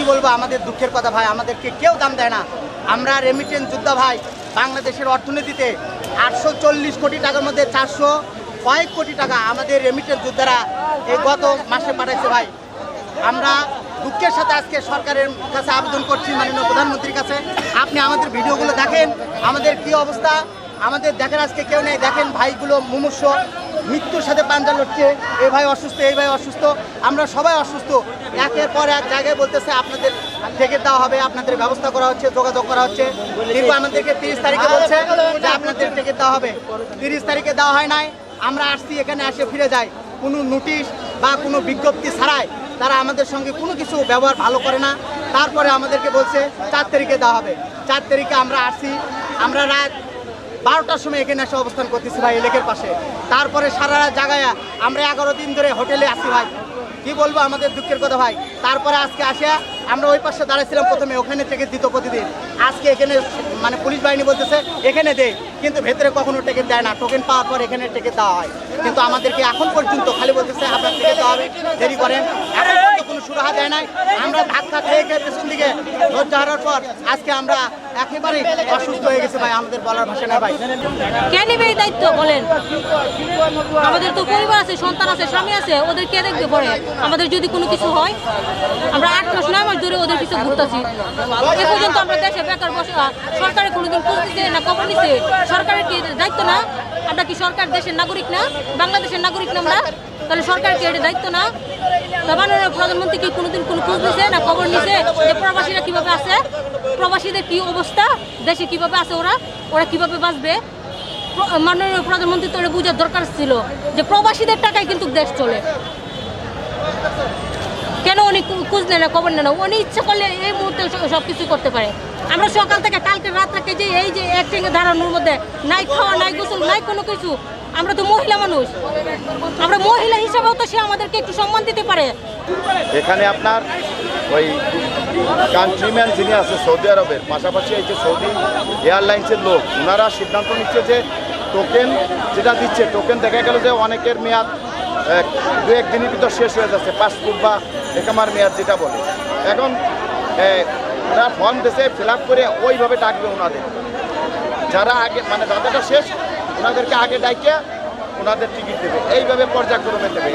বলবো আমাদের দুঃখের কথা ভাই, আমাদেরকে কেউ দাম দেয় না। আমরা রেমিটেন্স যোদ্ধা ভাই। বাংলাদেশের অর্থনীতিতে 840 কোটি টাকার মধ্যে 400 কয়েক কোটি টাকা আমাদের রেমিটেন্স যোদ্ধারা এই গত মাসে পাঠাইছে ভাই। আমরা দুঃখের সাথে আজকে সরকারের কাছে আবেদন করছি, মাননীয় প্রধানমন্ত্রীর কাছে, আপনি আমাদের ভিডিওগুলো দেখেন, আমাদের কি অবস্থা, আমাদের দেখেন আজকে কেউ নেই। দেখেন ভাইগুলো মুমূর্ষ, মৃত্যুর সাথে পাঞ্জা লড়ছে, এই ভাই অসুস্থ, এই ভাই অসুস্থ, আমরা সবাই অসুস্থ। একের পর এক জায়গায় বলতেছে আপনাদের টিকিট দেওয়া হবে, আপনাদের ব্যবস্থা করা হচ্ছে, যোগাযোগ করা হচ্ছে, কিন্তু আমাদেরকে 30 তারিখে বলছে যে আপনাদের টিকিট দেওয়া হবে। 30 তারিখে দেওয়া হয় নাই। আমরা আসছি, এখানে এসে ফিরে যাই, কোনো নোটিশ বা কোনো বিজ্ঞপ্তি ছাড়াই তারা আমাদের সঙ্গে কোনো কিছু ব্যবহার ভালো করে না। তারপরে আমাদেরকে বলছে 4 তারিখে দেওয়া হবে। 4 তারিখে আমরা আসছি, আমরা রাত 12টার সময় এখানে এসে অবস্থান করতেছি ভাই, লেকের পাশে। তারপরে সারা রাত জাগায়া আমরা 11 দিন ধরে হোটেলে আসি ভাই। কি বলবো আমাদের দুঃখের কথা ভাই। তারপরে আজকে আসে আমরা ওই পাশে দাঁড়াইছিলাম প্রথমে, ওখানে টিকিট দিত প্রতিদিন। আজকে এখানে মানে পুলিশ বাহিনী বলতেছে এখানে দেয়, কিন্তু ভেতরে কখনো টিকিট দেয় না। টোকেন পাওয়ার পর এখানে টিকিট দেওয়া হয়, কিন্তু আমাদেরকে এখন পর্যন্ত খালি বলতেছে আপনার টিকিট দেওয়া হবে, দেরি করেন। এখন পর্যন্ত কোনো সুরাহা দেয় নাই। আমরা ধাক্কা খেয়ে খেয়ে পেছন দিকে ধৈর্য হারার পর আজকে আমরা একেবারেই অসুস্থ হয়ে গেছে ভাই, আমাদের বলার ভাষা নেই ভাই। কে নেবে এই দায়িত্ব বলেন? আমাদের তো পরিবার আছে, সন্তান আছে, স্বামী আছে, ওদের কে দেখবে পরে? আমাদের যদি কোনো কিছু হয়, আমরা 8 মাস 9 মাস ধরে ওদের পিছু ঘুরতেছি। এ পর্যন্ত আমরা দেশে বেকার বসে, সরকারের কোনোদিন খোঁজ নিচ্ছে না, খবর নিচ্ছে? সরকারের কি দায়িত্ব না? আমরা কি সরকার দেশের নাগরিক না? বাংলাদেশের নাগরিক না আমরা? তাহলে সরকার কি এটা দায়িত্ব না? মাননীয় প্রধানমন্ত্রী কি কোনোদিন কোনো খোঁজ নিছে না, খবর নিছে যে প্রবাসীরা কিভাবে আছে, প্রবাসীদের কি অবস্থা, দেশে কিভাবে আছে, ওরা কিভাবে বাঁচবে? মাননীয় প্রধানমন্ত্রী তো বোঝার দরকার ছিল যে প্রবাসীদের টাকায় কিন্তু দেশ চলে। কেন উনি খোঁজ নেয় না, খবর নেয় না? উনি ইচ্ছা করলে এই মুহূর্তে সব কিছু করতে পারে। আমরা সকাল থেকে কালকে রাত থেকে যে এই যে একসঙ্গে দাঁড়ানোর মধ্যে নাই খাওয়া, নাই গোসল, নাই কোনো কিছু। আমরা তো মহিলা মানুষ, আমরা মহিলা হিসাবেও তো সে আমাদেরকে একটু সম্মান দিতে পারে। এখানে আপনার ওই কান্ট্রিম্যান যিনি আছে সৌদি আরবের, পাশাপাশি এই যে সৌদি এয়ারলাইন্সের লোক, ওনারা সিদ্ধান্ত নিচ্ছে যে টোকেন যেটা দিচ্ছে, টোকেন দেখা গেল যে অনেকের মেয়াদ 2-1 দিনের ভিতর শেষ হয়ে যাচ্ছে, পাসপোর্ট বা একামার মেয়াদ যেটা বলে। এখন ওরা ফর্ম দেশে ফিল আপ করে ওইভাবে ডাকবে ওনাদের, যারা আগে মানে যাদেরটা শেষ ওনাদেরকে আগে ডাইকে ওনাদের টিকিট দেবে, এইভাবে পর্যায়ক্রমে দেবে।